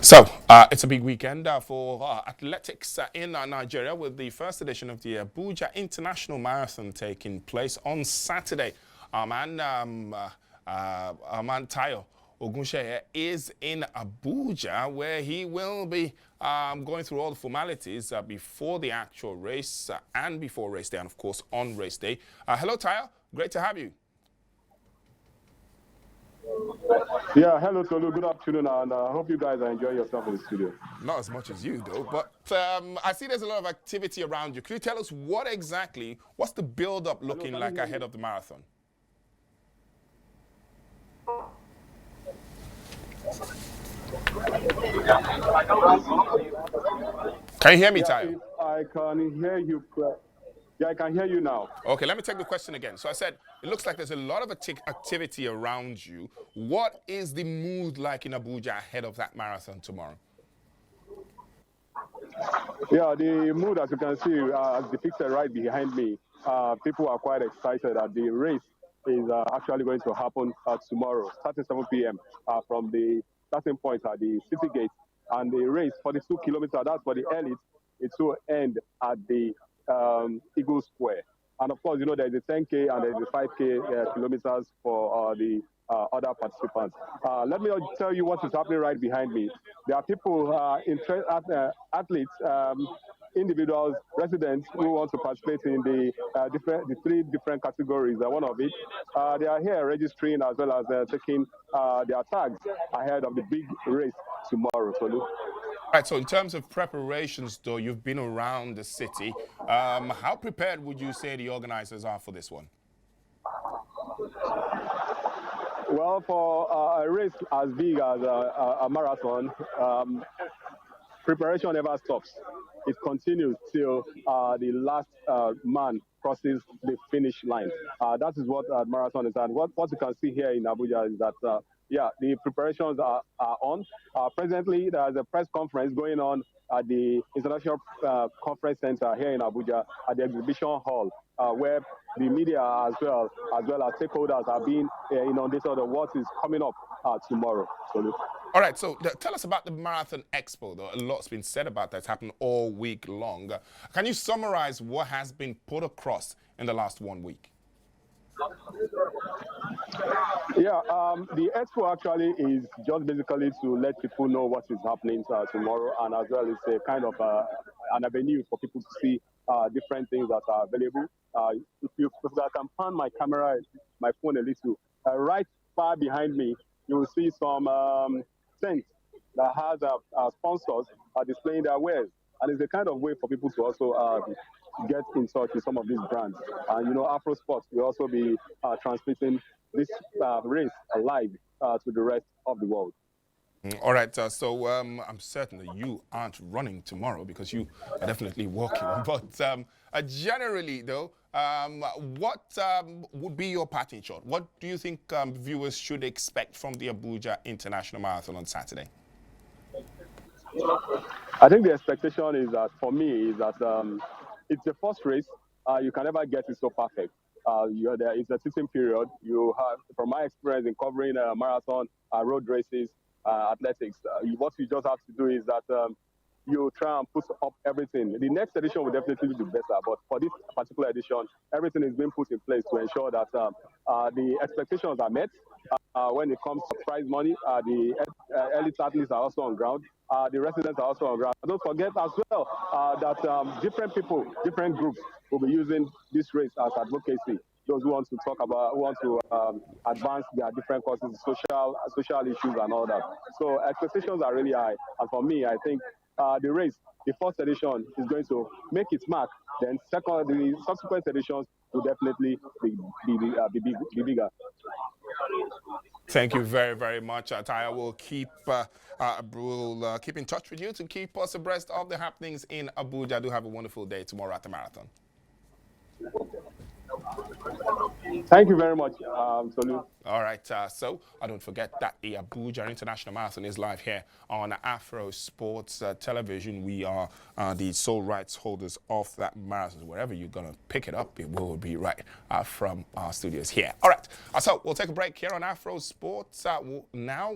It's a big weekend for athletics in Nigeria with the first edition of the Abuja International Marathon taking place on Saturday. Our man Tayo Ogunsheye is in Abuja where he will be going through all the formalities before the actual race and before race day and, of course, on race day. Hello, Tayo. Great to have you. Yeah, hello, Tolu. Good afternoon, and I hope you guys are enjoying yourself in the studio. Not as much as you, though, but I see there's a lot of activity around you. Could you tell us what's the build-up looking like ahead of the marathon? Can you hear me, Tayo? I can hear you. Yeah, I can hear you now. Okay, let me take the question again. So I said, it looks like there's a lot of activity around you. What is the mood like in Abuja ahead of that marathon tomorrow? Yeah, the mood, as you can see, as depicted right behind me, people are quite excited that the race is actually going to happen tomorrow, starting 7 p.m. From the starting point at the city gate. And the race, 42 kilometers, that's for the elite. It will end at the Eagle Square. And of course, you know, there's a 10K and there's a 5K kilometers for the other participants. Let me tell you what is happening right behind me. There are people, athletes, individuals, residents who want to participate in the three different categories. One of it, they are here registering as well as taking their tags ahead of the big race tomorrow. Right, so in terms of preparations, though, you've been around the city. How prepared would you say the organizers are for this one? Well, for a race as big as a marathon, preparation never stops. It continues till the last man crosses the finish line. That is what marathon is. And what you can see here in Abuja is that, yeah, the preparations are on. Presently, there's a press conference going on at the International Conference Center here in Abuja at the exhibition hall, where the media as well as stakeholders are being inundated on what is coming up tomorrow. All right, so tell us about the Marathon Expo, though. A lot's been said about that. It's happened all week long. Can you summarize what has been put across in the last 1 week? Yeah, the expo actually is just basically to let people know what is happening tomorrow, and as well it's a kind of an avenue for people to see different things that are available. If I can pan my camera, my phone a little, right far behind me, you will see some tents that has sponsors displaying their wares, and it's a kind of way for people to also get in touch with some of these brands. And you know, Afrosport will also be transmitting this race live to the rest of the world. All right, so I'm certain that you aren't running tomorrow because you are definitely walking. But generally, though, what would be your parting shot? What do you think viewers should expect from the Abuja International Marathon on Saturday? I think the expectation is that, for me, is that it's the first race. You can never get it so perfect. There is a teaching period. You have, from my experience in covering marathon, road races, athletics, what you just have to do is that you try and put up everything. The next edition will definitely be better, but for this particular edition, everything is being put in place to ensure that the expectations are met. When it comes to prize money, the elite athletes are also on ground. The residents are also on ground. Don't forget as well that different people, different groups will be using this race as advocacy. Those who want to talk about, who want to advance their different causes, social issues and all that. So expectations are really high. And for me, I think the race, the first edition is going to make its mark. Then the subsequent editions will definitely be bigger. Thank you very, very much, Taya. We'll keep in touch with you to keep us abreast of the happenings in Abuja. Do have a wonderful day tomorrow at the marathon. Thank you very much, Tolu. All right, so don't forget that the Abuja International Marathon is live here on Afrosport television. We are the sole rights holders of that marathon. Wherever you're going to pick it up, it will be right from our studios here. All right, so we'll take a break here on Afrosport now.